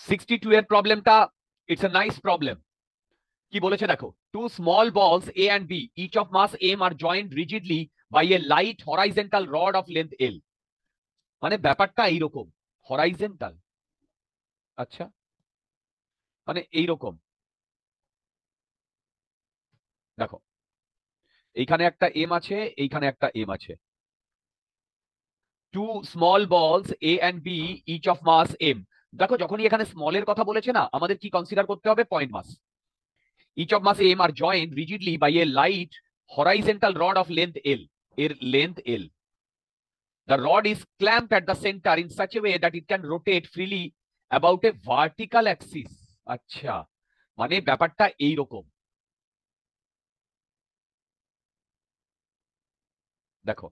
62 এর প্রবলেমটা it's a nice problem. কি বলেছে দেখো, two small balls A and B each of mass M are joined rigidly by a light horizontal rod of length L. মানে ব্যাপারটা এইরকম, horizontal, আচ্ছা, মানে এইরকম। দেখো এইখানে একটা এম আছে, এইখানে একটা এম আছে। Two small balls A and B each of mass M. দেখো যখনই এখানে স্মলের কথা বলেছে না, আমাদের কি কনসিডার করতে হবে? Point mass. Each of mass m are joined rigidly by a light horizontal rod of length L. এর length L. The rod is clamped at the center in such a way that it can rotate freely about a vertical axis. আচ্ছা, মানে ব্যাপারটা এইরকম। দেখো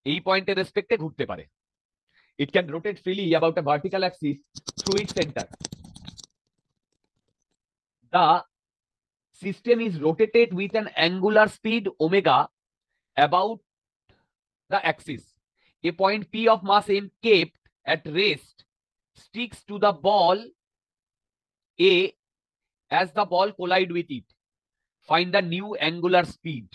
এই পয়েন্টের রেসপেক্টে ঘুরতে পারে। It can rotate freely about a vertical axis through its center. The system is rotated with an angular speed omega about the axis. A point P of mass m kept at rest sticks to the ball A as the ball collide with it. Find the new angular speed.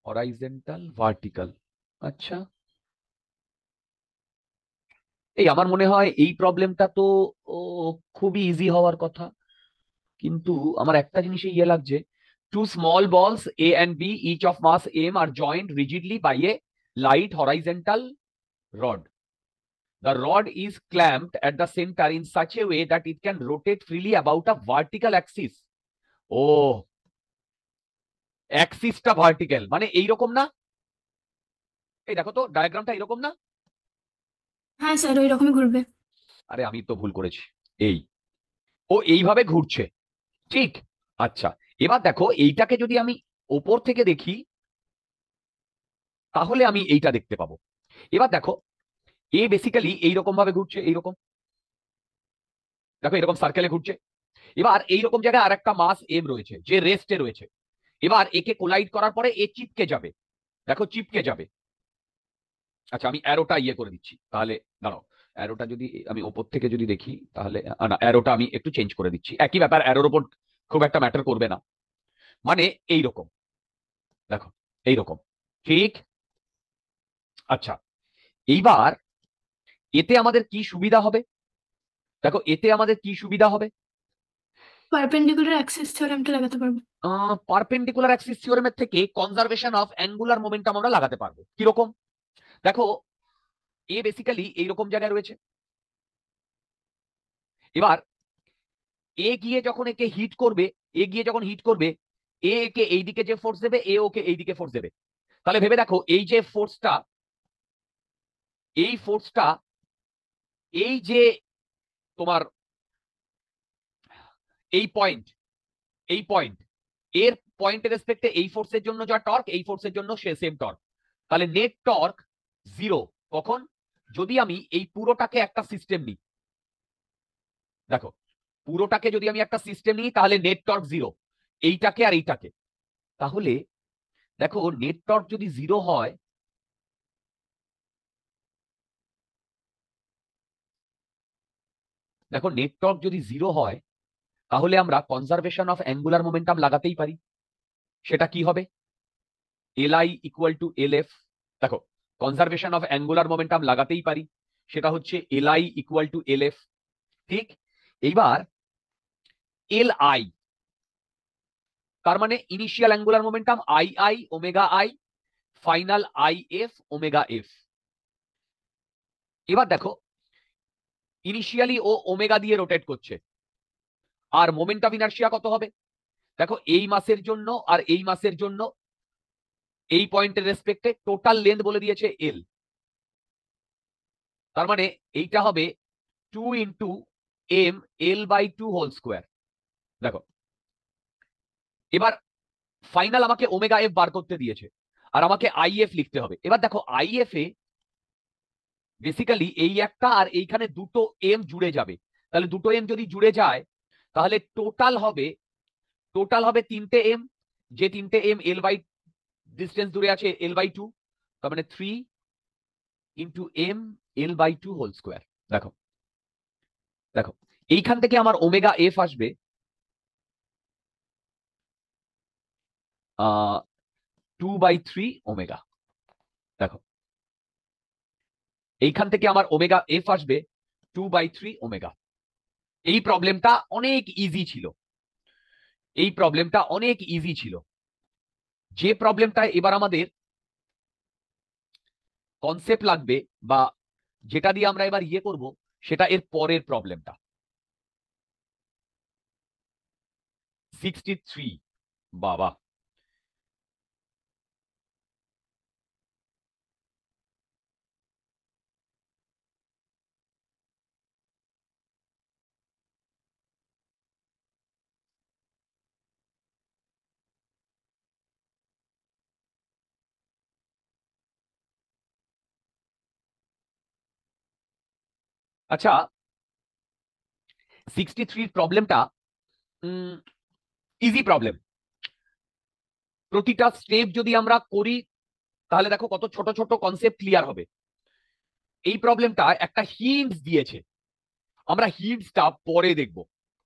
Horizontal, vertical. আচ্ছা, এই আমার মনে হয় এই প্রবলেমটা তো খুবই easy হওয়ার কথা, কিন্তু আমার একটা জিনিসে ইয়ে লাগছে। Two small balls A and B each of mass M are joined rigidly by a light horizontal rod. The rod is clamped at the center in such a way that it can rotate freely about a vertical axis. ও, অ্যাক্সিসটা vertical, মানে এইরকম না? এই দেখো তো ডায়াগ্রামটা এরকম না? হ্যাঁ স্যার, ওই রকমই ঘুরবে। আরে আমি তো ভুল করেছি। এই ও এইভাবে ঘুরছে, ঠিক? আচ্ছা, এবার দেখো এইটাকে যদি আমি ওপর থেকে দেখি তাহলে আমি এইটা দেখতে পাবো। এবার দেখো এ বেসিক্যালি এইরকম ভাবে ঘুরছে, এইরকম, দেখো এরকম সার্কেলে ঘুরছে। এবার এইরকম জায়গায় আর একটা মাস এম রয়েছে যে রেস্টে রয়েছে। এবার একে কোলাইড করার পরে এ চিপকে যাবে, দেখো চিপকে যাবে। আচ্ছা আমি অ্যারোটা ইয়ে করে দিচ্ছি তাহলে, দাঁড়াও, অ্যারোটা যদি আমি ওপর থেকে যদি দেখি তাহলে না, অ্যারোটা আমি একটু চেঞ্জ করে দিচ্ছি। একই ব্যাপার, অ্যারোর ওপর খুব একটা ম্যাটার করবে না। মানে এইরকম, দেখো এইরকম, ঠিক? আচ্ছা, এইবার এতে আমাদের কি সুবিধা হবে? দেখো এতে আমাদের কি সুবিধা হবে? পারপেন্ডিকুলার অ্যাক্সিস থিওরেমটা লাগাতে পারবো। পারপেন্ডিকুলার অ্যাক্সিস থিওরেমের থেকে কনজারভেশন অফ অ্যাঙ্গুলার মোমেন্টাম আমরা লাগাতে পারবো। কিরকম? দেখো এ বেসিক্যালি এইরকম জায়গায় রয়েছে। এবার এ গিয়ে যখন একে হিট করবে, এ গিয়ে যখন হিট করবে, এ একে এইদিকে যে ফোর্স দেবে, এ ওকে এইদিকে ফোর্স দেবে। তাহলে ভেবে দেখো এই যে ফোর্সটা, এই ফোর্সটা, এই যে তোমার এই পয়েন্ট, এই পয়েন্ট, এর পয়েন্টের রেসপেক্টে এই ফোর্সের জন্য যা টর্ক, এই ফোর্সের জন্য সে সেম টর্ক। তাহলে নেট টর্ক জিরো কখন? যদি আমি এই পুরোটাকে একটা সিস্টেম নিই। দেখো পুরোটাকে যদি আমি একটা সিস্টেম নিই তাহলে নেট টর্ক জিরো, এইটাকে আর এইটাকে। তাহলে দেখো নেট টর্ক যদি জিরো হয়, দেখো নেট টর্ক যদি জিরো হয় তাহলে আমরা কনজারভেশন অফ অ্যাঙ্গুলার মোমেন্টাম লাগাতেই পারি। সেটা কি হবে? LI equal to L F. দেখো কনজারভেশন অফ অ্যাঙ্গুলার মোমেন্টাম লাগাতেই পারি, সেটা হচ্ছে LI equal to L F, ঠিক? এইবার এল আই, তার মানে initial angular momentum I I omega I, final I F omega F. এবার দেখো ইনিশিয়ালি ও ওমেগা দিয়ে রোটেট করছে, আর মোমেন্ট অফ ইনার্শিয়া কত হবে? দেখো এই মাসের জন্য আর এই মাসের জন্য এই পয়েন্টের রেসপেক্টে টোটাল লেন্থ বলে দিয়েছে এল। তার মানে এইটা হবে 2 into M L by 2 whole square. দেখো এবার ফাইনাল আমাকে ওমেগা এফ বার করতে দিয়েছে, আর আমাকে আইএফ লিখতে হবে। এবার দেখো আইএফ এ বেসিক্যালি এই একটা আর এইখানে দুটো এম জুড়ে যাবে, তাহলে দুটো এম যদি জুড়ে যায় তাহলে টোটাল হবে 3টে এম, যে 3টে এম এল বাই ডিস্টেন্স দূরে আছে এল বাই 2, তার মানে 3 into M L by 2 whole square. দেখো দেখো এইখান থেকে আমার ওমেগা এফ আসবে 2/3 ওমেগা। দেখো এইখান থেকে আমার ওমেগা এফ আসবে 2/3 ওমেগা। এই প্রবলেমটা অনেক ইজি ছিল, এই প্রবলেমটা অনেক ইজি ছিল। যে প্রবলেমটা এবার আমাদের কনসেপ্ট লাগবে বা যেটা দিয়ে আমরা এবার ইয়ে করব, সেটা এর পরের প্রবলেমটা 63। বাবা, আচ্ছা 63 প্রবলেমটা ইজি প্রবলেম। প্রতিটা স্টেপ যদি আমরা করি তাহলে দেখো কত ছোট ছোট কনসেপ্ট ক্লিয়ার হবে। এই প্রবলেমটা একটা হিন্টস দিয়েছে, আমরা হিন্টসটা পরে দেখব।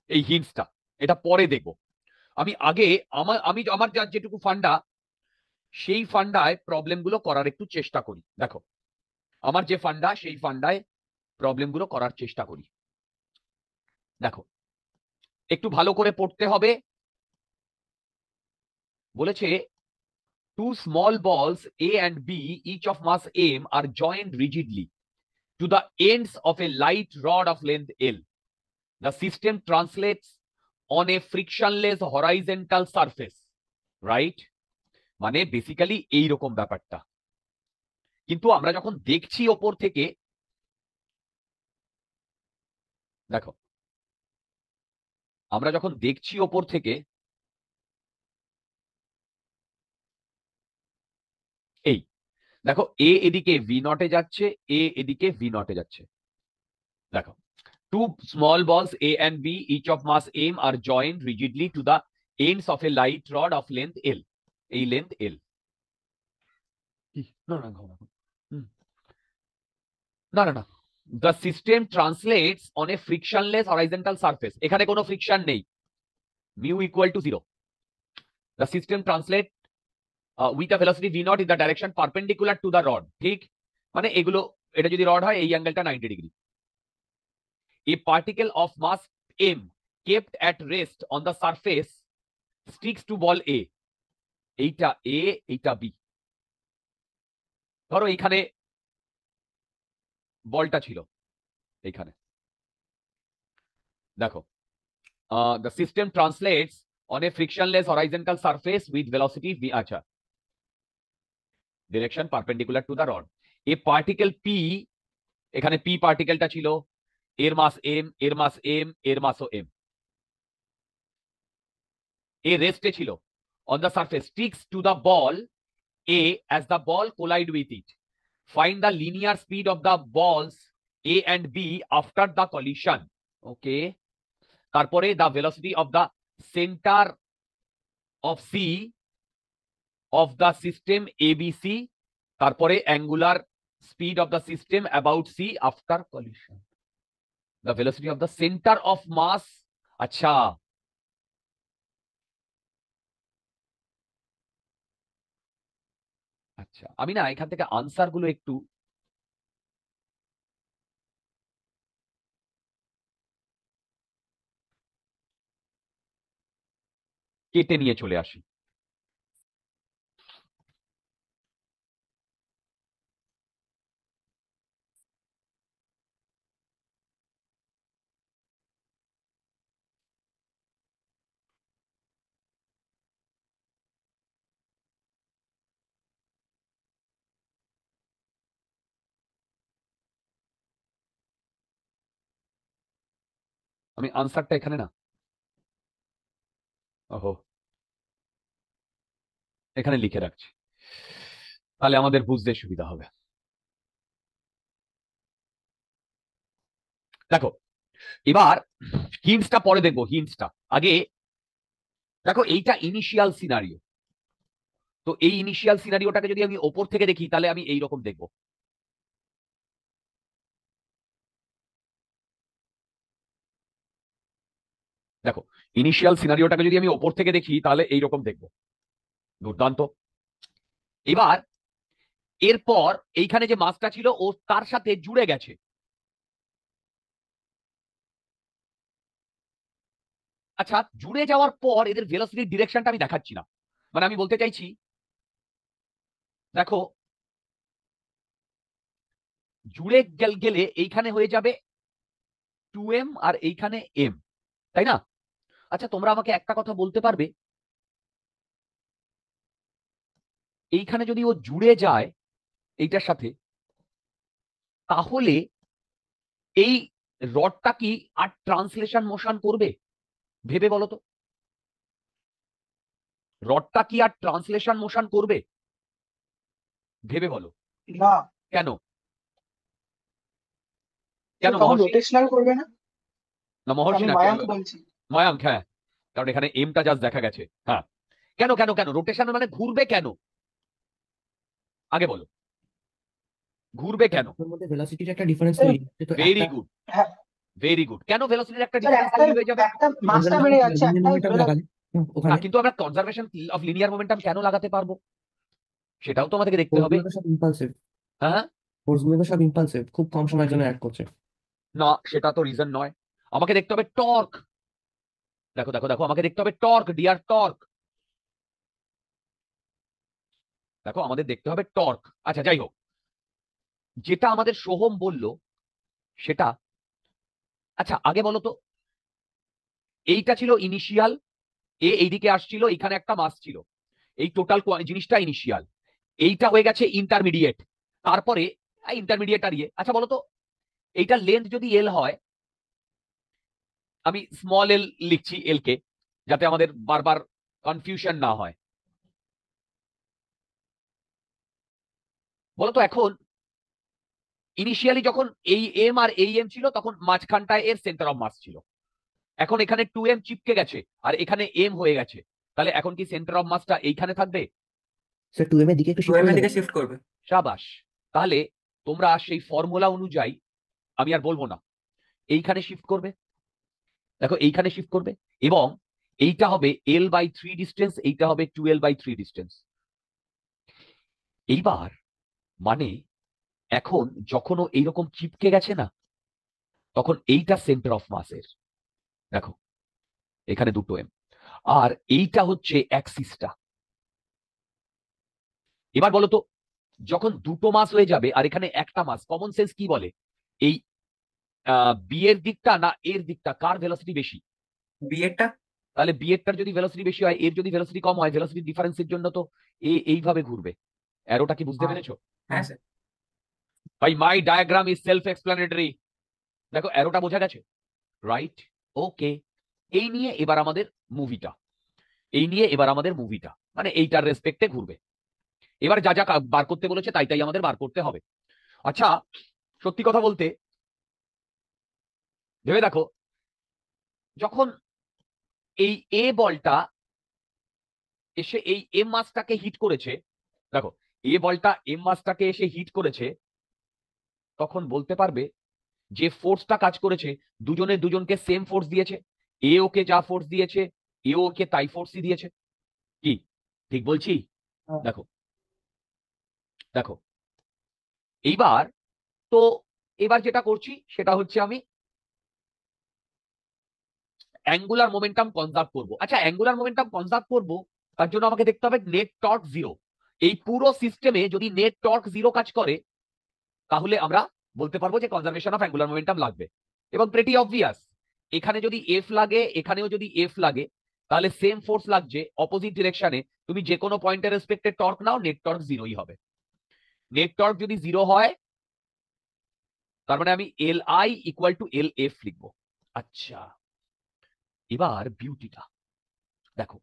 এই হিন্টসটা এটা পরে দেখব। আমি আগে আমার যা যেটুকু ফান্ডা, সেই ফান্ডায় প্রবলেমগুলো করার একটু চেষ্টা করি। দেখো আমার যে ফান্ডা, সেই ফান্ডায় প্রবলেমগুলো করার চেষ্টা করি। দেখো একটু ভালো করে পড়তে হবে। বলেছে two small balls A and B, each of mass m, are joined rigidly to the ends of a light rod of length L. The system translates on a frictionless horizontal surface, right? মানে basically এইরকম ব্যাপারটা। কিন্তু আমরা যখন দেখছি ওপর থেকে, দেখো আমরা যখন দেখছি ওপর থেকে, এই দেখো এ এদিকে ভি নটে যাচ্ছে, এ এদিকে ভি নটে যাচ্ছে। দেখো two small balls A and B, each of mass m, are joined rigidly to the ends of a light rod of length L. এই লেন্থ L। না না না না না না, the system translates on a frictionless horizontal surface। এখানে কোনো friction নেই, mu equal to 0। The system translates with a velocity v naught in the direction perpendicular to the rod। ঠিক, মানে এগুলো, এটা যদি রড হয় এই অ্যাঙ্গেলটা 90 degree. A particle of mass m kept at rest on the surface sticks to ball A। এইটা A, এইটা B। ধরো এইখানে বলটা ছিল, এইখানে দেখো the system translates on a frictionless horizontal surface with velocity v, আচ্ছা direction perpendicular to the rod। a particle p, এখানে p পার্টিকেলটা ছিল, এর মাস m, এর মাস m, এর মাসও m, এ রেস্টে ছিল on the surface sticks to the ball A as the ball collide with it। Find the linear speed of the balls A and B after the collision। Okay, তারপরে the velocity of the center of C of the system ABC, তারপরে angular speed of the system about C after collision। The velocity of the center of mass। আচ্ছা আচ্ছা, আমি না এখান থেকে answer গুলো একটু কেটে নিয়ে চলে আসি। আমি আনসারটা এখানে না, ওহো, এখানে লিখে রাখছি, তাহলে আমাদের বুঝতে সুবিধা হবে। দেখো এবার হিন্টসটা পরে দেখবো, হিন্টসটা আগে দেখো। এইটা ইনিশিয়াল সিনারিও, তো এই ইনিশিয়াল সিনারিওটাকে যদি আমি ওপর থেকে দেখি তাহলে আমি এইরকম দেখবো। দেখো ইনিশিয়াল সিনারিওটাকে যদি আমি ওপর থেকে দেখি তাহলে এইরকম দেখবো। দুর্দান্ত। এবার এরপর এইখানে যে মাছটা ছিল ও তার সাথে জুড়ে গেছে। আচ্ছা, জুড়ে যাওয়ার পর এদের ভেলোসিটির ডিরেকশনটা আমি দেখাচ্ছি না, মানে আমি বলতে চাইছি দেখো জুড়ে গেলে এইখানে হয়ে যাবে 2m আর এইখানে m, তাই না? আচ্ছা তোমরা আমাকে একটা কথা বলতে পারবে, এইখানে যদি ও জুড়ে যায় এইটার সাথে, তাহলে এই রডটা কি আর ট্রান্সলেশন মোশন করবে? ভেবে বলো তো, রডটা কি আর ট্রান্সলেশন মোশন করবে? ভেবে বলো। না, কেন? তো কেন তখন মহর্ষি? রোটেশনাল করবে না? না মহর্ষি আমি না, মায়াঙ্ক বলছি। ময়াঙ্ক, হ্যাঁ, কারণ এখানে এমটা জাস্ট দেখা গেছে। হ্যাঁ, কেন কেন কেন রোটেশন মানে ঘুরবে কেন? আগে বলো, ঘুরবে কেন? ওর মধ্যে ভেলোসিটির একটা ডিফারেন্স স্যার, তৈরি হচ্ছে, তো ভেরি একটা গুড, হ্যাঁ ভেরি গুড। কেন ভেলোসিটির একটা স্যার, ডিফারেন্স তৈরি হয়ে যাবে? একটা মাসটা কনজারভেশন বেড়ে অফ যাচ্ছে, লিনিয়ার একটাই মোমেন্টাম লাগালে না, ওখানে কিন্তু আমরা কনজারভেশন অফ লিনিয়ার মোমেন্টাম কেন লাগাতে পারবো সেটাও তো আমাদেরকে দেখতে হবে। ফোর্সগুলো তো সব ইম্পালসিভ, হ্যাঁ, ফোর্সগুলো তো সব ইম্পালসিভ, খুব কম সময়ের জন্য অ্যাড করছে। না সেটা তো রিজন নয়, আমাকে দেখতে হবে টর্ক। দেখো দেখো দেখো, আমাকে দেখতে হবে টর্ক, ডিয়ার টর্ক। দেখো আমাদের দেখতে হবে টর্ক। আচ্ছা যাই হোক, যেটা আমাদের সোহম বলল সেটা, আচ্ছা আগে বলো তো, এইটা ছিল ইনিশিয়াল, এইদিকে আসছিল, এখানে একটা মাস ছিল, এই টোটাল জিনিসটা ইনিশিয়াল, এইটা হয়ে গেছে ইন্টারমিডিয়েট, তারপরে ইন্টারমিডিয়েট আর ইয়ে। আচ্ছা বলো তো, এইটা লেন্থ যদি এল হয়, আমি স্মল এল লিখছি এল কে, যাতে আমাদের বারবার কনফিউশন না হয়। বলতো এখন ইনিশিয়ালি যখন এই এম আর এই এম ছিল তখন মাঝখানটায় এর সেন্টার অফ মাস ছিল, এখন এখানে 2m চিপকে গেছে আর এখানে m হয়ে গেছে, তাহলে এখন কি সেন্টার অফ মাসটা এইখানে থাকবে? স্যার 2m এর দিকে একটু 2m শিফট এর করে দিকে দেবেন। শিফট করবে। সাবাস। তাহলে তোমরা সেই ফর্মুলা অনুযায়ী, আমি আর বলবো না, এইখানে শিফট করবে। দেখো এইখানে শিফট করবে, এবং এইটা হবে l/3 ডিস্টেন্স, এইটা হবে 2l/3 ডিস্টেন্স। এইবার মানে এখন যখন ও এইরকম চিপকে গেছে না, তখন এইটা সেন্টার অফ মাসের, দেখো এখানে দুটো m, আর এইটা হচ্ছে অ্যাক্সিসটা। এবার বলো তো, যখন দুটো মাস হয়ে যাবে আর এখানে একটা মাস, কমন সেন্স কি বলে, এই বি এর দিকটা না এর দিকটা, কার ভেলোসিটি বেশি? বি এরটা। তাহলে বি এরটার যদি ভেলোসিটি বেশি হয়, এর যদি ভেলোসিটি কম হয়, ভেলোসিটি ডিফারেন্সের জন্য তো এইভাবে ঘুরবে। অ্যারোটা কি বুঝতে পেরেছো? হ্যাঁ স্যার। ভাই মাই ডায়াগ্রাম ইজ সেলফ এক্সপ্লানেটরি। দেখো অ্যারোটা বোঝা গেছে, রাইট? ওকে, এই নিয়ে এবার আমাদের মুভিটা, মানে এইটার রেসপেক্টে ঘুরবে। এবার যা যা বার করতে বলেছে তাই তাই আমাদের বার করতে হবে। আচ্ছা সত্যি কথা বলতে, ভেবে দেখো, যখন এই এ বলটা এসে এই এম মাসটাকে হিট করেছে, দেখো এ বলটা এম মাসটাকে এসে হিট করেছে, তখন বলতে পারবে যে ফোর্সটা কাজ করেছে, দুজনে দুজনকে সেম ফোর্স দিয়েছে, এ ওকে যা ফোর্স দিয়েছে এ ওকে তাই ফোর্সই দিয়েছে। কি ঠিক বলছি? হ্যাঁ। দেখো দেখো এইবার তো, এবার যেটা করছি সেটা হচ্ছে আমি অ্যাঙ্গুলার মোমেন্টাম কনজার্ভ করব। আচ্ছা, অ্যাঙ্গুলার মোমেন্টাম কনজার্ভ করব, তার জন্য আমাকে দেখতে হবে নেট টর্ক জিরো। এই পুরো সিস্টেমে যদি নেট টর্ক জিরো কাজ করে, তাহলে আমরা বলতে পারবো যে কনজারভেশন অফ অ্যাঙ্গুলার মোমেন্টাম লাগবে। এবং প্রেটি অবভিয়াস, এখানে যদি এফ লাগে, এখানেও যদি এফ লাগে, তাহলে সেম ফোর্স লাগছে অপোজিট ডিরেকশনে। তুমি যে কোনো পয়েন্টের রেসপেক্টে টর্ক নাও, নেট টর্ক জিরোই হবে। নেট টর্ক যদি জিরো হয়, তার মানে আমি L I equal to L F লিখবো। আচ্ছা, এবার বিউটিটা দেখো।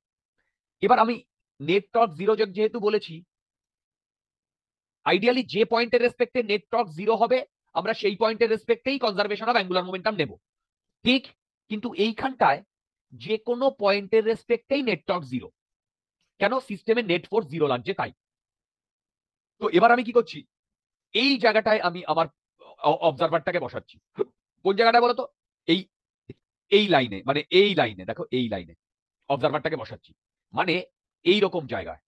এবার আমি নেট টর্ক জিরো যেহেতু বলেছি, আইডিয়ালি যে পয়েন্টের রেসপেক্টে নেট টর্ক জিরো হবে, আমরা সেই পয়েন্টের রেসপেক্টেই কনজারভেশন অফ অ্যাঙ্গুলার মোমেন্টাম নেব, ঠিক? কিন্তু এইখানটায় যে কোনো পয়েন্টের রেসপেক্টেই নেট টর্ক জিরো। কেন? সিস্টেমে নেট ফোর্স জিরো লাগছে তাই। তো এবার আমি কি করছি, এই জায়গাটায় আমি আমার অবজারভারটাকে বসাচ্ছি। কোন জায়গাটায় বলতো? এই এই লাইনে, মানে এই লাইনে, দেখো এই লাইনে অবজারভারটাকে বসাচ্ছি, মানে এইরকম জায়গায়,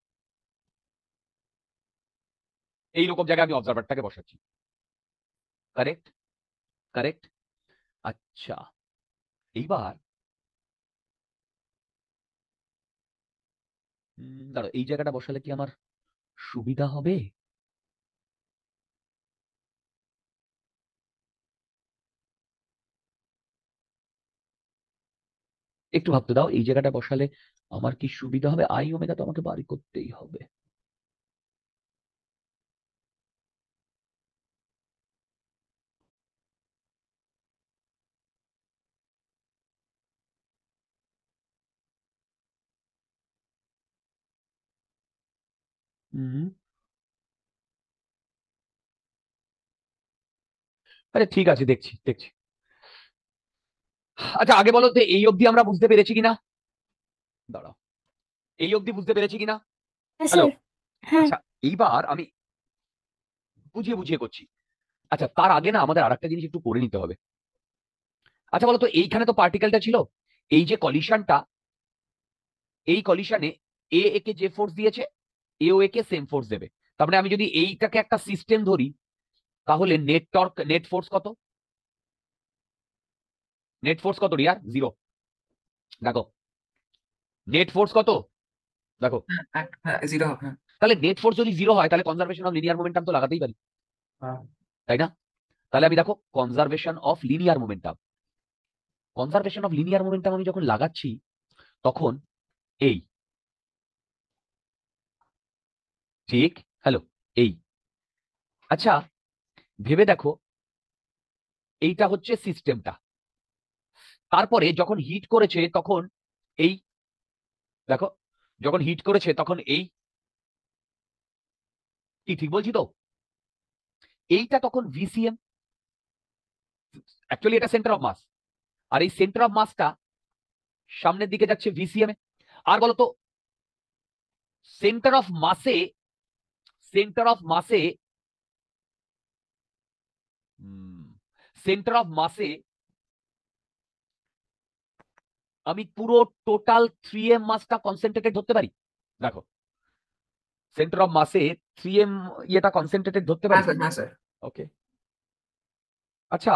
এইরকম জায়গায় আমি অবজারভারটাকে বসাচ্ছি। কারেক্ট? কারেক্ট? আচ্ছা, এইবার দাঁড়ো, এই জায়গাটা বসালে কি আমার সুবিধা হবে? একটু ভাবতে দাও, এই জায়গাটা বসালে আমার কি সুবিধা হবে? আই ওমেগা তো আমাকে বাড়ি করতেই হবে। হুম, আরে ঠিক আছে, দেখছি দেখছি। আচ্ছা, আগে বলো তো এই অবধি আমরা বুঝতে পেরেছি কিনা? দাঁড়াও, এই অবধি বুঝতে পেরেছি কিনা? হ্যাঁ হ্যালো? স্যার। হ্যাঁ আচ্ছা, এইবার আমি বুঝিয়ে বুঝিয়ে করছি। আচ্ছা, তার আগে না আমাদের আরেকটা জিনিস একটু করে নিতে হবে। আচ্ছা বলো তো, এইখানে তো পার্টিকেলটা ছিল, এই যে কলিশনটা, এই কলিশনে এ একে যে ফোর্স দিয়েছে, এও একে সেম ফোর্স দেবে। তার মানে আমি যদি এইটাকে একটা সিস্টেম ধরি, তাহলে নেট টর্ক, নেট ফোর্স কত? নেট ফোর্স কত রিয়ার? জিরো। দেখো নেট ফোর্স কত, দেখো। হ্যাঁ জিরো হবে, হ্যাঁ। তাহলে নেট ফোর্স যদি জিরো হয়, তাহলে কনজারভেশন অফ লিনিয়ার মোমেন্টাম তো লাগাতেই পারি, হ্যাঁ। তাই না? তাহলে আমি দেখো conservation of linear momentum, conservation of linear momentum আমি যখন লাগাচ্ছি, তখন এই, ঠিক, হ্যালো, এই। আচ্ছা, ভেবে দেখো, এইটা হচ্ছে সিস্টেমটা। তারপরে যখন হিট করেছে তখন এই, দেখো, যখন হিট করেছে তখন এই, কি ঠিক বলছি তো? এইটা তখন ভিসিএম, অ্যাকচুয়ালি এটা সেন্টার অফ মাস, আর এই সেন্টার অফ মাসটা সামনের দিকে যাচ্ছে ভিসিএম এ। আর বলতো, সেন্টার অফ মাসে, সেন্টার অফ মাসে, সেন্টার অফ মাসে আমি পুরো টোটাল 3m মাসটা কনসেন্ট্রেটেড ধরতে পারি। দেখো, সেন্টার অফ মাসে 3m ইয়েটা কনসেন্ট্রেটেড ধরতে হ্যাঁ পারি। স্যার, হ্যাঁ স্যার। ওকে, আচ্ছা,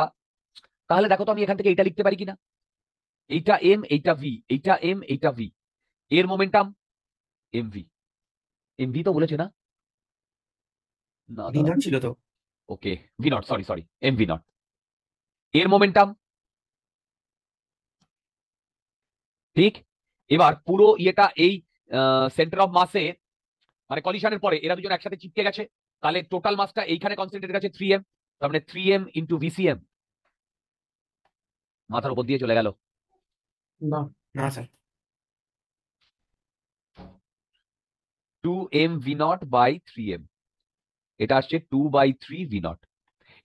তাহলে দেখো তো আমি এখান থেকে এটা লিখতে পারি কিনা। এইটা এম, এইটা ভি, এইটা এম, এইটা ভি, এর মোমেন্টাম এমভি। এমভি তো বলেছে না? না ভি নট ছিল তো। Okay, V not, sorry sorry, MV not. এর মোমেন্টাম, ঠিক। এবার পুরো ইয়েটা এই সেন্টার অফ মাসে, মানে কলিশনের পরে এরা দুজন একসাথে চিপকে গেছে, তাহলে টোটাল মাসটা এইখানে কনসেন্ট্রেটেড আছে 3m, তার মানে 3m ইন্টু ভিসিএম। মাথার উপর দিয়ে চলে গেল। না। না sir. 2m V naught by 3m, এটা আসছে 2/3 ভি নট।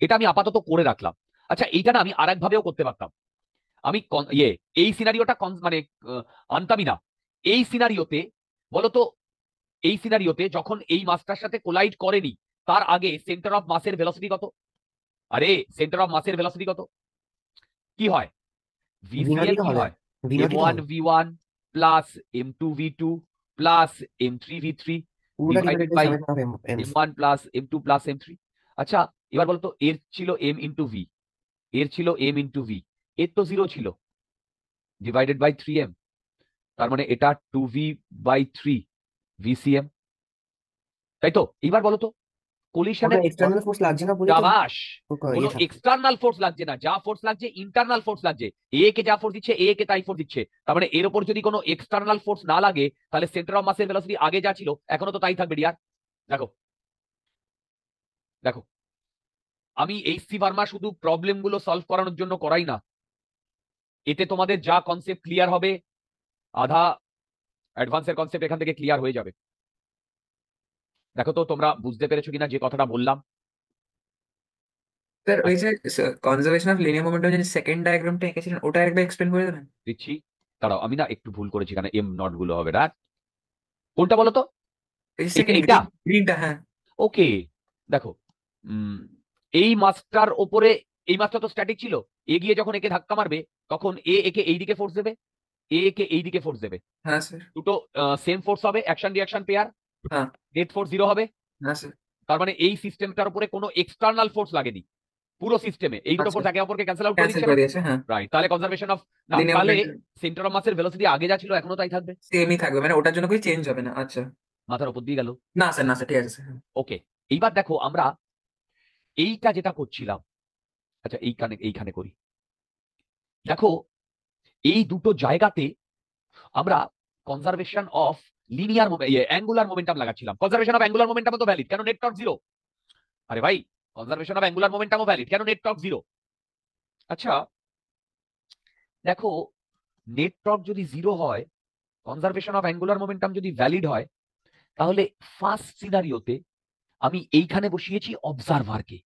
এটা আমি আপাতত করে রাখলাম। আচ্ছা, এইটা না আমি আর এক ভাবেও করতে পারতাম। আমি এই সিনারিওটা মানে আনতামই না। এই সিনারিওতে বলতো, এই সিনারিওতে যখন এই মাসটার সাথে কোলাইড করেনি, তার আগে সেন্টার অফ মাসের ভেলোসিটি কত? আরে সেন্টার অফ মাসের ভেলোসিটি কত? কি হয়? ভি ভিসিএম নটই তো কি হবে। হয়? ভি নটই তো m1 হবে। v1 plus m2 v2 plus m3 v3 পুরোটা divided divided by by summation of ms. m1 plus m2 plus m3। আচ্ছা, এবার বলতো, এর ছিল m ইন্টু ভি, এর ছিল m ইন্টু ভি, এর তো জিরো ছিল, ডিভাইডেড বাই 3m, তার মানে এটা 2v/3 VCM, তাই তো? এইবার বলো তো কোলিশনের ওটা এক্সটার্নাল ফোর্স লাগছে না বলে তো সাবাস, কোনো ইয়ে থাকছে। এক্সটার্নাল ফোর্স লাগছে না, যা ফোর্স লাগছে ইন্টারনাল ফোর্স লাগছে। এ কে যা ফোর্স দিচ্ছে এ কে তাই ফোর্স দিচ্ছে, তার মানে এর উপর যদি কোনো এক্সটার্নাল ফোর্স না লাগে তাহলে সেন্টার অফ মাসের ভেলোসিটি আগে যা ছিল এখনো তো তাই থাকবে ডিয়ার। দেখো দেখো, আমি এইচসি ভার্মা শুধু প্রবলেম গুলো সলভ করানোর জন্য করাই না, এতে তোমাদের যা কনসেপ্ট ক্লিয়ার হবে, আধা অ্যাডভান্সের কনসেপ্ট এখান থেকে ক্লিয়ার হয়ে যাবে। দেখো তো তোমরা বুঝতে পেরেছো কিনা যে কথাটা বললাম। স্যার ওই যে কনজারভেশন অফ লিনিয়ার মোমেন্টাম যে সেকেন্ড ডায়াগ্রামটা এঁকেছিলেন ওটা একবার এক্সপ্লেন করে দেবেন। দিচ্ছি, দাঁড়াও, আমি না একটু ভুল করেছি, এখানে এম নট গুলো হবে না। কোনটা বলো তো? এই এটা সেকেন্ড এটা গ্রিনটা, হ্যাঁ। ওকে। দেখো, এই মাছটার ওপরে, এই মাছটা তো স্ট্যাটিক ছিল, এগিয়ে যখন একে ধাক্কা মারবে তখন একে এই দিকে ফোর্স দেবে, একে এই দিকে ফোর্স দেবে, হ্যাঁ স্যার। দুটো সেম ফোর্স হবে, অ্যাকশন রিঅ্যাকশন পেয়ার, হ্যাঁ। নেট ফোর্স 0 হবে। হ্যাঁ স্যার। তার মানে এই সিস্টেমটার উপরে কোনো এক্সটার্নাল ফোর্স লাগেনি, পুরো সিস্টেমে এই দুটো আচ্ছা, ফোর্স একে অপরকে ক্যান্সেল আউট করে ক্যান্সেল দিচ্ছে করে না? দিয়েছে, হ্যাঁ। রাইট, তাহলে কনজারভেশন অফ, না লিনিয়ার তাহলে মোমেন্টাম সেন্টার অফ মাসের ভেলোসিটি আগে যা ছিল এখনো তাই থাকবে, সেমই থাকবে, মানে ওটার জন্য কোনো চেঞ্জ হবে না। আচ্ছা। মাথার উপর দিয়ে গেল। না স্যার, না স্যার, ঠিক আছে স্যার। ওকে, এইবার দেখো আমরা এইটা যেটা করছিলাম, আচ্ছা এইখানে এইখানে করি। দেখো এই দুটো জায়গাতে আমরা conservation of linear angular momentum লাগাচ্ছিলাম। কনজারভেশন অফ অ্যাঙ্গুলার মোমেন্টাম তো ভ্যালিড, কেন নেট টর্ক 0? আরে ভাই, কনজারভেশন অফ অ্যাঙ্গুলার মোমেন্টামও ভ্যালিড, কেন নেট টর্ক 0? আচ্ছা দেখো, নেট টর্ক যদি 0 হয়, কনজারভেশন অফ অ্যাঙ্গুলার মোমেন্টাম যদি ভ্যালিড হয়, তাহলে ফার্স্ট সিনারিওতে আমি এইখানে বসিয়েছি অবজারভারকে,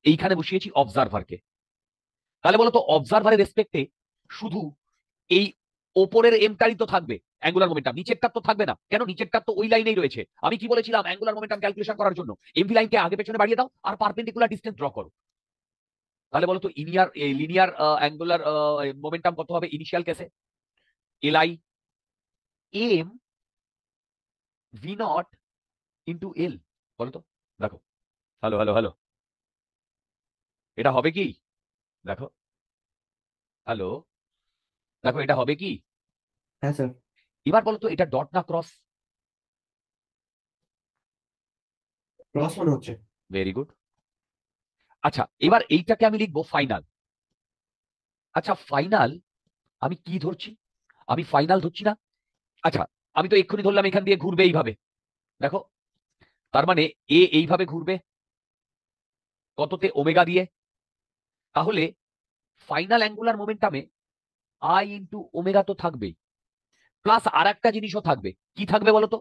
এইখানে বসিয়েছি অবজারভারকে। তাহলে বলতো অবজারভারের রেসপেক্টে শুধু এই ওপরের এমটারই তো থাকবে অ্যাঙ্গুলার মোমেন্টাম, নিচেরটার তো থাকবে না। কেন? নিচেরটার তো ওই লাইনেই রয়েছে। আমি কি বলেছিলাম অ্যাঙ্গুলার মোমেন্টাম ক্যালকুলেশন করার জন্য? এমভি লাইনকে আগে পেছনে বাড়িয়ে দাও আর পারপেন্ডিকুলার ডিসটেন্স ড্র করো। তাহলে বলতো লিনিয়ার অ্যাঙ্গুলার মোমেন্টাম কত হবে ইনিশিয়াল কেসে? LI M V not into L, বলতো। দেখো, হ্যালো হ্যালো হ্যালো, এটা হবে কি? দেখো, হ্যালো, দেখো এটা হবে কি? হ্যাঁ স্যার। এবার বলতো এটা ডট না ক্রস? ক্রস মনে হচ্ছে। Very good. আচ্ছা এবার এইটাকে আমি লিখবো ফাইনাল। আচ্ছা ফাইনাল আমি কি ধরছি? আমি ফাইনাল ধরছি না। আচ্ছা আমি তো এক্ষুনি ধরলাম এখান দিয়ে ঘুরবে এইভাবে, দেখো, তার মানে এ এইভাবে ঘুরবে কততে? ওমেগা দিয়ে। তাহলে ফাইনাল অ্যাঙ্গুলার মোমেন্টামে আই ইন্টু ওমেগা তো থাকবেই, প্লাস আর একটা জিনিসও থাকবে। কি থাকবে বলতো?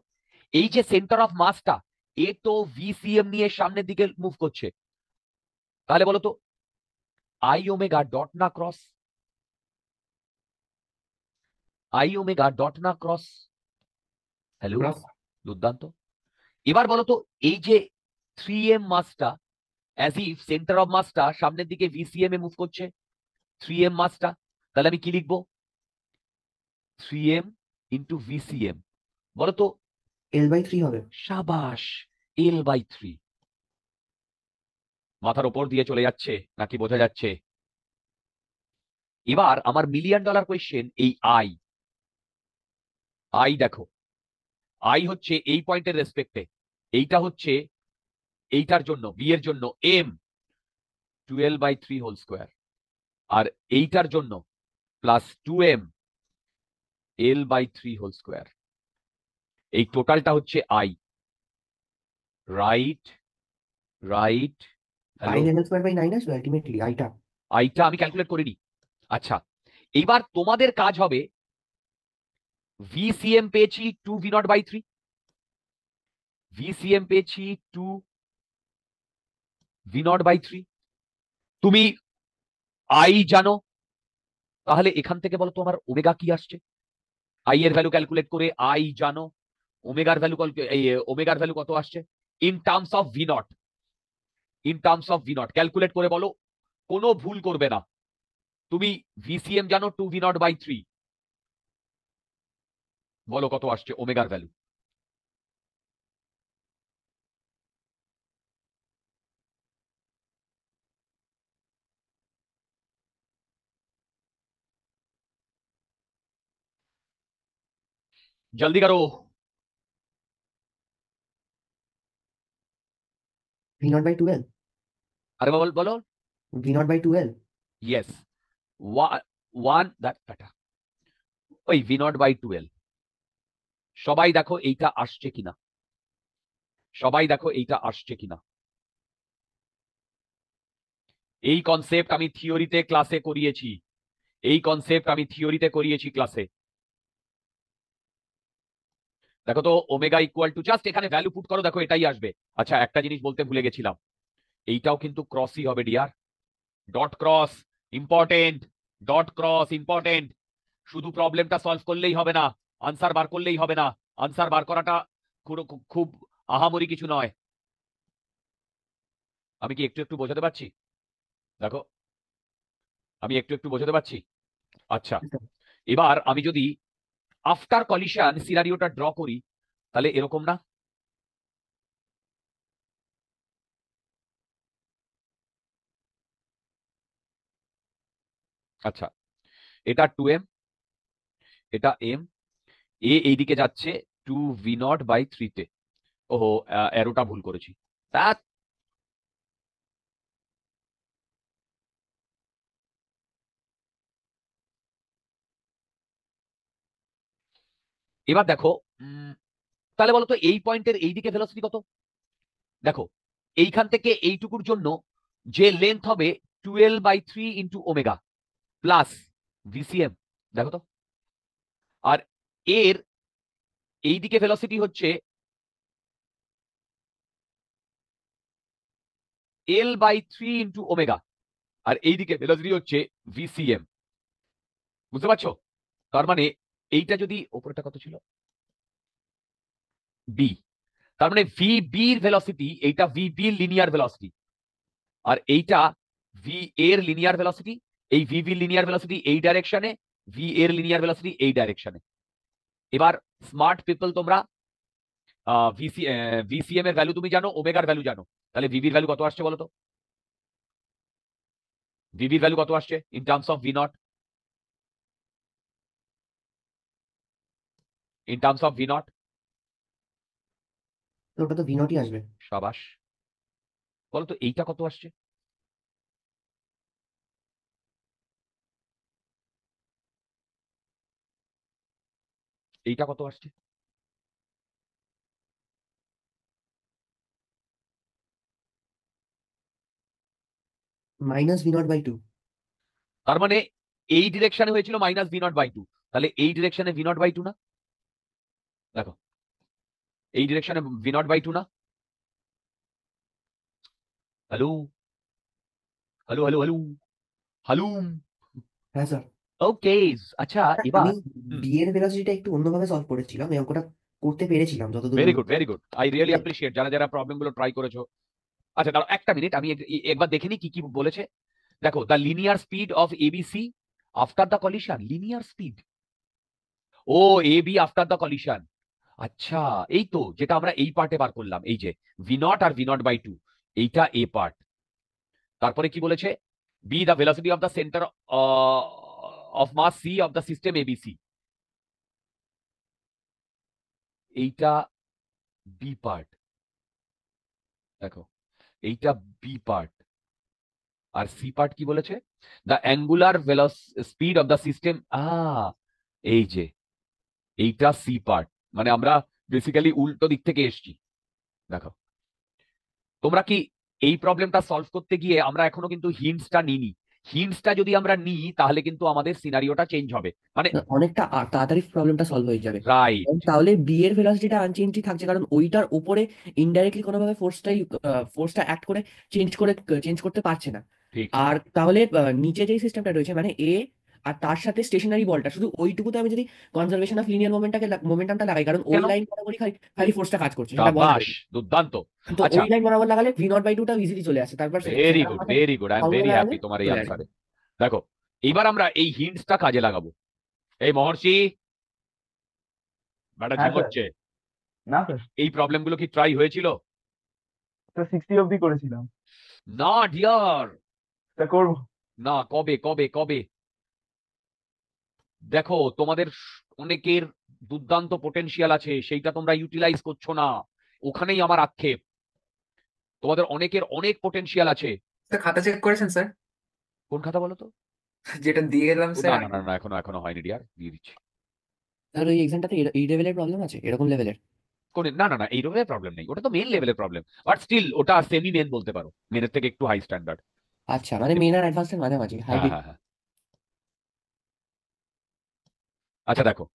এই যে সেন্টার অফ মাসটা, এ তো ভিসিএম নিয়ে সামনের দিকে মুভ করছে, তাহলে বলতো আই ওমেগা ডট না ক্রস? আই ওমেগা ডট না ক্রস? Hello, cross. দুর্দান্ত। এবার বলতো এই যে 3m মাসটা, অ্যাজ ইফ সেন্টার অফ মাসটা সামনের দিকে ভিসিএম এ মুভ করছে, 3m মাসটা, তাহলে আমি কি লিখবো? 3m ইন্টু ভিসিএম, বলতো। L/3 হবে। সাবাস, L/3। মাথার ওপর দিয়ে চলে যাচ্ছে নাকি বোঝা যাচ্ছে? এবার আমার মিলিয়ন ডলার কোয়েশ্চেন, এই আই, আই দেখো, আই হচ্ছে এই পয়েন্টের রেসপেক্টে, এইটা হচ্ছে এইটার জন্য, বি এর জন্য এম 12/3 হোল স্কোয়ার, আর এইটার জন্য plus 2m L/3 whole square. এই টোটালটা হচ্ছে I. Right right, hello. 9l² 9 আসবে আলটিমেটলি আইটা। আইটা আমি ক্যালকুলেট করিনি। আচ্ছা এইবার তোমাদের কাজ হবে, ভিসিএম পেয়েছি 2v0/3, ভিসিএম পেয়েছি 2v0/3, তুমি আই জানো, তাহলে এখান থেকে বলো তোমার ওমেগা কি আসছে? আই এর ভ্যালু ক্যালকুলেট করে আই জানো, ওমেগার ভ্যালু, ওমেগার ভ্যালু কত আসছে in terms of V naught? In terms of V naught calculate করে বলো, কোনো ভুল করবে না। তুমি ভিসিএম জানো 2v0/3, বলো কত আসছে ওমেগার ভ্যালু? जल्दी करो। V0/2L, अरे बोलो बोलो। V0/2L। यस, ওয়ান দ্যাট ওই V0/2L। সবাই দেখো এইটা আসছে কিনা, সবাই দেখো এইটা আসছে কিনা। এই কনসেপ্ট আমি থিওরিতে ক্লাসে করিয়েছি, এই কনসেপ্ট আমি থিওরিতে করিয়েছি ক্লাসে। দেখো তো ওমেগা ইকুয়াল টু, জাস্ট এখানে ভ্যালু পুট করো, দেখো এটাই আসবে। আচ্ছা একটা জিনিস বলতে ভুলে গেছিলাম, এইটাও কিন্তু ক্রসই হবে dear, dot cross important, dot cross important. শুধু প্রবলেমটা সলভ করলেই হবে না, আনসার বার করলেই হবে না, আনসার বার করাটা খুব আহামরি কিছু নয়। আমি কি একটু একটু বোঝাতে পারছি? দেখো আমি একটু একটু বোঝাতে পারছি। আচ্ছা এবার আমি যদি আফটার কলিশন সিনারিওটা ড্র করি তাহলে এরকম না? আচ্ছা এটা 2m, এটা m, এ এইদিকে যাচ্ছে 2V0/3 তে। ওহো, অ্যারোটা ভুল করেছি। তা এবার দেখো, তাহলে বলো তো এই পয়েন্টের এইদিকে ভেলোসিটি কত? দেখো এইখান থেকে এইটুকুর জন্য যে লেন্থ হবে 12/3 ইন্টু ওমেগা প্লাস ভিসিএম, দেখো তো। আর এর এইদিকে ভেলোসিটি হচ্ছে L/3 ইন্টু ওমেগা, আর এইদিকে ভেলোসিটি হচ্ছে ভিসিএম। বুঝতে পারছো? তার মানে এইটা যদি ওপরটা কত ছিল, বি, তার মানে ভিবি এর ভেলোসিটি, এইটা ভিবি লিনিয়ার ভেলোসিটি, আর এইটা ভি এর লিনিয়ার ভেলোসিটি। এই ভিবি লিনিয়ার ভেলোসিটি এই ডাইরেকশনে, ভি এর লিনিয়ার ভেলোসিটি এই ডাইরেকশনে। এবার স্মার্ট পিপল তোমরা ভিসিএম এর ভ্যালু তুমি জানো, ওমেগার ভ্যালু জানো, তাহলে ভিবির ভ্যালু কত আসছে বলো তো? ভিবির ভ্যালু কত আসছে in terms of V0, in terms of V0? তো ওটা তো V0ই আসবে। সাবাস। বলো তো এইটা কত আসছে? এইটা কত আসছে? -V0/2। তার মানে এই ডিরেকশনে হয়েছিল -V0/2, তাহলে এই ডিরেকশনে V0/2 না? দেখো এই ডিরেকশনে V0/2 না? Hello hello hello hello hello. হ্যাঁ স্যার। ওকে। আচ্ছা এবার আমি বি এর ভেলোসিটিটা একটু অন্যভাবে সলভ করেছিলাম, এই অঙ্কটা করতে পেরেছিলাম যতদূর ভেরি মনে good very good, I really appreciate যারা যারা প্রবলেম গুলো ট্রাই করেছো। আচ্ছা দাঁড়াও একটা মিনিট, আমি একবার দেখে নিই কি কি বলেছে। দেখো the linear speed of ABC after the collision, linear speed, ও A B after the collision. আচ্ছা এই তো যেটা আমরা এই পার্টে বার করলাম, এই যে V0 আর V0/2, এইটা এ পার্ট। তারপরে কি বলেছে? B the velocity of the centre of mass C of the system ABC, এইটা বি পার্ট। দেখো এইটা বি পার্ট, আর সি পার্ট কি বলেছে? The angular speed of the system, এই যে এইটা সি পার্ট। মানে আমরা বেসিক্যালি উল্টো দিক থেকে এসছি। দেখো তোমরা কি এই প্রবলেমটা সলভ করতে গিয়ে আমরা এখনো কিন্তু হিন্টসটা নিইনি, হিন্টসটা যদি আমরা নিই তাহলে কিন্তু আমাদের সিনারিওটা চেঞ্জ হবে, মানে অনেকটা তাড়াতাড়ি প্রবলেমটা সলভ হয়ে যাবে। রাইট। কারণ তাহলে বি এর ভেলোসিটিটা আনচেঞ্জই থাকছে, কারণ ওইটার উপরে ইনডাইরেক্টলি কোনোভাবে ফোর্সটা অ্যাক্ট করে চেঞ্জ করতে পারছে না। ঠিক আর তাহলে নিচে যেই সিস্টেমটা রয়েছে মানে এ, আর তার সাথে স্টেশনারি বলটা, শুধু ওইটুকুতে আমি যদি কনজারভেশন অফ লিনিয়ার মোমেন্টামটা লাগাই, কারণ ওই কেন? লাইন বরাবরই খালি খালি ফোর্সটা কাজ করছে, সেটা বলা সাবাস, যায়। দুর্দান্ত। তো আচ্ছা ওই লাইন বরাবর লাগালে V0/2টা ইজিলি চলে আসে, তারপর ভেরি সেটার গুড মাথায় ভেরি গুড, আই এম সঙ্গে ভেরি লাগালে হ্যাপি তোমার এই চলে আসবে। আনসারে। দেখো এবার আমরা এই হিন্টসটা কাজে লাগাবো। এই মহর্ষি ব্যাটা হ্যাঁ স্যার। ঝিমোচ্ছে, না স্যার, এই প্রবলেমগুলো কি ট্রাই হয়েছিল? স্যার 60 অবধি করেছিলাম। না ডিয়ার, স্যার করবো। না, কবে কবে কবে? দেখো তোমাদের অনেকের দুর্দান্ত পোটেনশিয়াল আছে, সেইটা তোমরা ইউটিলাইজ করছো না। ওখানেই আমার আক্ষেপ। তোমাদের অনেকের অনেক পোটেনশিয়াল আছে। স্যার খাতা চেক করেছেন স্যার? কোন খাতা বলো তো? যেটা দিয়ে গেলাম ও, স্যার না না আগে। না না, এখনো এখনো হয়নি ডিয়ার, দিয়ে দিচ্ছি। আর ওই এক্সামটাতে এই লেভেলের প্রবলেম আছে, এরকম লেভেলের? কোন, না না না, এই লেভেলের প্রবলেম নেই, ওটা তো মেন লেভেলের প্রবলেম, বাট স্টিল ওটা সেমি মেন বলতে পারো, মেনের থেকে একটু হাই স্ট্যান্ডার্ড। আচ্ছা, মানে মেন আর অ্যাডভান্সের মাঝামাঝি, হ্যাঁ হাইব্রিড। হ্যাঁ হ্যাঁ। আচ্ছা দেখো,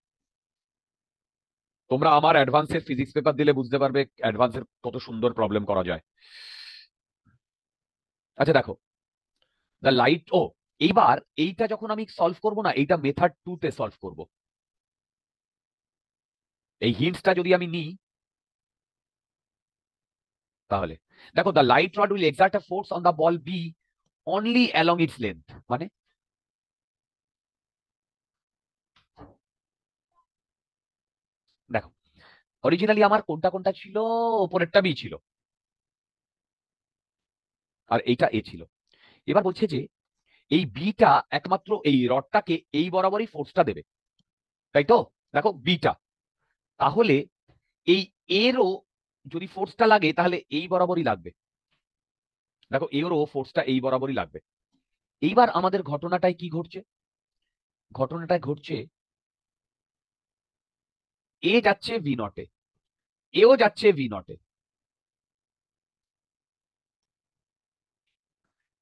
তোমরা আমার অ্যাডভান্সের ফিজিক্স পেপার দিলে বুঝতে পারবে অ্যাডভান্সের কত সুন্দর প্রবলেম করা যায়। আচ্ছা দেখো, দ্য লাইট, ও এইবার এইটা যখন আমি সলভ করব না, এইটা মেথড 2 তে সলভ করব। এই হিন্টসটা যদি আমি নিই, তাহলে দেখো, the light rod will exert a force on the ball B only along its length, মানে দেখো, অরিজিনালি আমার কোনটা কোনটা ছিল, ওপরেরটা বি ছিল আর এইটা এ ছিল। এবার বলছে যে এই বিটা একমাত্র এই রডটাকে এই বরাবরই ফোর্সটা দেবে, তাই তো? দেখো বিটা, তাহলে এই এরও যদি ফোর্সটা লাগে তাহলে এই বরাবরই লাগবে। দেখো এরও ফোর্সটা এই বরাবরই লাগবে। এইবার আমাদের ঘটনাটায় কি ঘটছে? ঘটনাটায় ঘটছে এ যাচ্ছে ভি নটে, এও যাচ্ছে ভি নটে।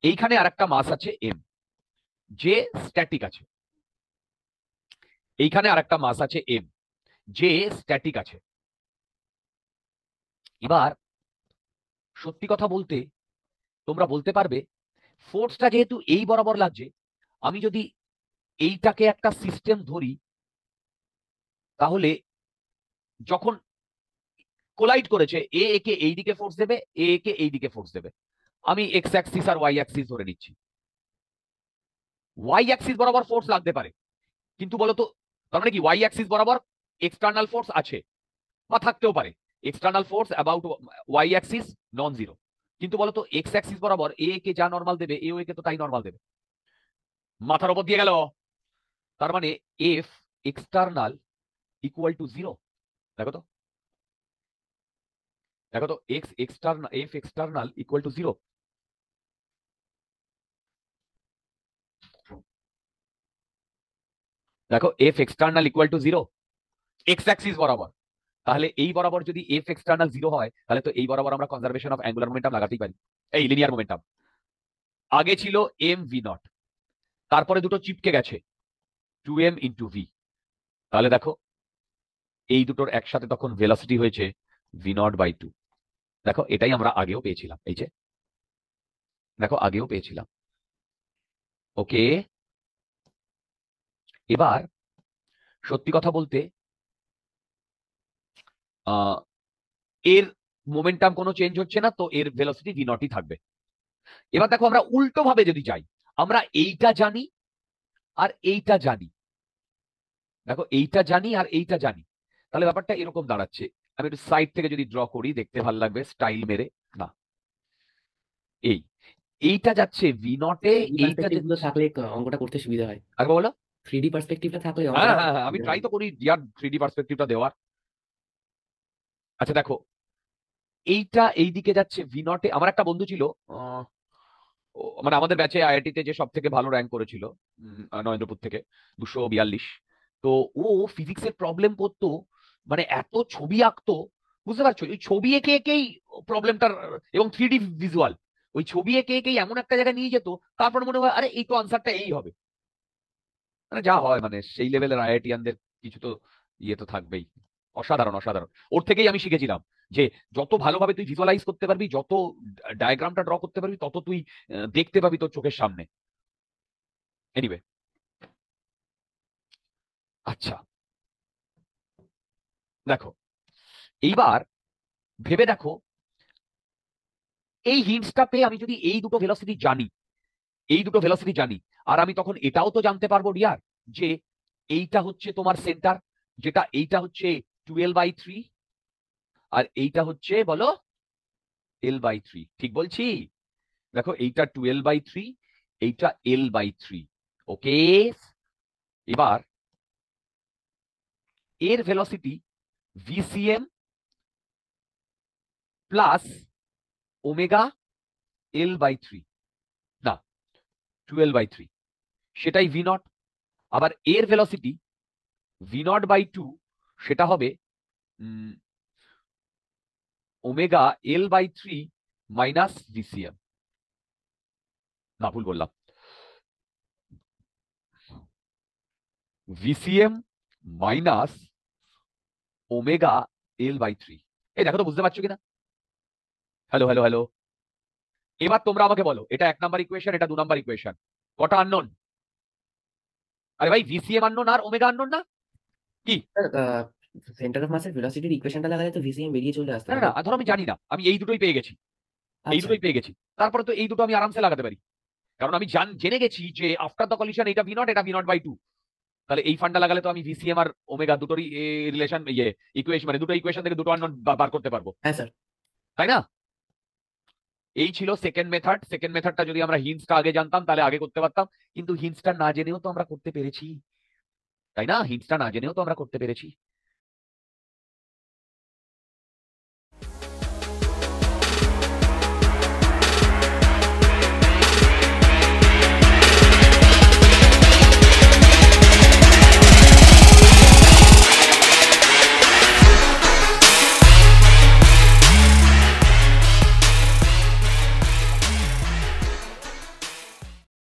এইখানে আর একটা মাস আছে এম, যে স্ট্যাটিক আছে। এইখানে আর একটা মাস আছে এম, যে স্ট্যাটিক আছে। এবার সত্যি কথা বলতে তোমরা বলতে পারবে ফোর্সটা যেহেতু এই বরাবর লাগছে, আমি যদি এইটাকে একটা সিস্টেম ধরি, তাহলে যখন কোলাইড করেছে এ একে এই দিকে ফোর্স দেবে, এ একে এই দিকে ফোর্স দেবে। আমি এক্স অ্যাক্সিস আর ওয়াই অ্যাক্সিস ধরে নিচ্ছি। ওয়াই অ্যাক্সিস বরাবর ফোর্স লাগতে পারে, কিন্তু বলতো তার মানে কি ওয়াই অ্যাক্সিস বরাবর এক্সটার্নাল ফোর্স আছে বা থাকতেও পারে, external force about Y axis non zero. কিন্তু বলতো এক্স অ্যাক্সিস বরাবর এ কে যা নরমাল দেবে, এ কে তো তাই নরমাল দেবে। মাথার উপর দিয়ে গেল, তার মানে F external equal to zero. দেখো তো, দেখো তো, X external, F external equal to zero. দেখো F external equal to zero X axis বরাবর। তাহলে এই বরাবর যদি এফ এক্সটার্নাল জিরো হয়, তাহলে তো এই বরাবর আমরা কনজারভেশন অফ অ্যাঙ্গুলার মোমেন্টাম লাগাতেই পারি, এই লিনিয়ার মোমেন্টাম। আগে ছিল এম ভি নট, তারপরে দুটো চিপকে গেছে 2m ইন্টু ভি। তাহলে দেখো এই দুটোর একসাথে তখন ভেলোসিটি হয়েছে ভি নট বাই 2। দেখো এটাই আমরা আগেও পেয়েছিলাম, এই যে দেখো আগেও পেয়েছিলাম। ওকে, এবার সত্যি কথা বলতে আহ এর মোমেন্টাম কোনো চেঞ্জ হচ্ছে না, তো এর ভেলোসিটি ভি নটই থাকবে। এবার দেখো আমরা উল্টো ভাবে যদি যাই, আমরা এইটা জানি আর এইটা জানি, দেখো এইটা জানি আর এইটা জানি, তাহলে ব্যাপারটা এরকম দাঁড়াচ্ছে। আমি একটু সাইড থেকে যদি ড্র করি, দেখতে ভালো লাগবে স্টাইল মেরে। না, এই এইটা যাচ্ছে ভি নটে, এইটা পার্সপেক্টিভ গুলো থাকলে অঙ্কটা করতে সুবিধা হয়। আর বলো। 3D পার্সপেক্টিভটা থাকলে হ্যাঁ অঙ্কটা হ্যাঁ করতে হ্যাঁ, আমি সুবিধা ট্রাই হয়। তো করি ইয়ার 3D পার্সপেক্টিভটা দেওয়ার। আচ্ছা দেখো, এইটা এইদিকে যাচ্ছে ভি নটে। আমার একটা বন্ধু ছিল, মানে আমাদের ব্যাচে আইআইটিতে যে সব থেকে ভালো র্যাঙ্ক করেছিল, নরেন্দ্রপুর থেকে 242। তো ও ফিজিক্সের প্রবলেম করতো, মানে এত ছবি আঁকতো, বুঝতে পারছো, ওই ছবি এঁকে এঁকেই প্রবলেমটার, এবং 3D ভিজুয়াল, ওই ছবি এঁকে এঁকেই এমন একটা জায়গায় নিয়ে যেত, তারপর মনে হয় আরে এই তো আনসারটা এই হবে। মানে যা হয়, মানে সেই লেভেলের আইআইটিয়ানদের কিছু তো ইয়ে তো থাকবেই। অসাধারণ অসাধারণ। ওর থেকেই আমি শিখেছিলাম যে যত ভালোভাবে তুই ভিজুয়ালাইজ করতে পারবি, যত ডায়াগ্রামটা ড্র করতে পারবি, তত তুই দেখতে পাবি তোর চোখের সামনে। এনিওয়ে, আচ্ছা দেখো, এইবার ভেবে দেখো, এই হিন্টসটা পেয়ে আমি যদি এই দুটো ভেলোসিটি জানি, এই দুটো ভেলোসিটি জানি, আর আমি তখন এটাও তো জানতে পারবো ডিয়ার, যে এইটা হচ্ছে তোমার সেন্টার, যেটা এইটা হচ্ছে 12/3, আর এইটা হচ্ছে বলো L/3। ঠিক বলছি? দেখো এইটা 12/3, এইটা L/3। ওকে, এবার এর velocity VCM plus omega L by 3, না 2L/3, সেটাই ভি নট। আবার এর ভেলোসিটি ভি নট বাই 2, সেটা হবে ওমেগা এল বাই 3 মাইনাস ভিসিএম, না ভুল বললাম, ভিসিএম মাইনাস ওমেগা এল বাই 3। এই দেখো তো বুঝতে পারছো কিনা? Hello hello hello. এবার তোমরা আমাকে বলো, এটা 1 নাম্বার ইকুয়েশন, এটা 2 নাম্বার ইকুয়েশন, কটা আননোন? আরে ভাই ভিসিএম আননোন আর ওমেগা আননোন না কি? সেন্টার অফ মাসের ভেলোসিটির ইকুয়েশনটা লাগালে তো ভিসিএম বেরিয়ে চলে আসতে না হবে। না ধরো আমি জানি না, আমি এই দুটোই পেয়ে গেছি, এই আচ্ছা দুটোই পেয়ে গেছি, তারপরে তো এই দুটো আমি আরামসে লাগাতে পারি, কারণ আমি জেনে গেছি যে আফটার দ্য কলিশন এটা ভি নট, এটা ভি নট বাই 2। তাহলে এই ফান্ডা লাগালে তো আমি ভিসিএম আর ওমেগা দুটোরই রিলেশন, ইকুয়েশন, মানে দুটো ইকুয়েশন থেকে দুটো আননোন বার করতে পারবো, হ্যাঁ স্যার। তাই না? এই ছিল সেকেন্ড মেথড। সেকেন্ড মেথডটা যদি আমরা হিন্টসটা আগে জানতাম তাহলে আগে করতে পারতাম, কিন্তু হিন্টসটা না জেনেও তো আমরা করতে পেরেছি, তাই না? হিন্টসটা না জেনেও তো আমরা করতে পেরেছি।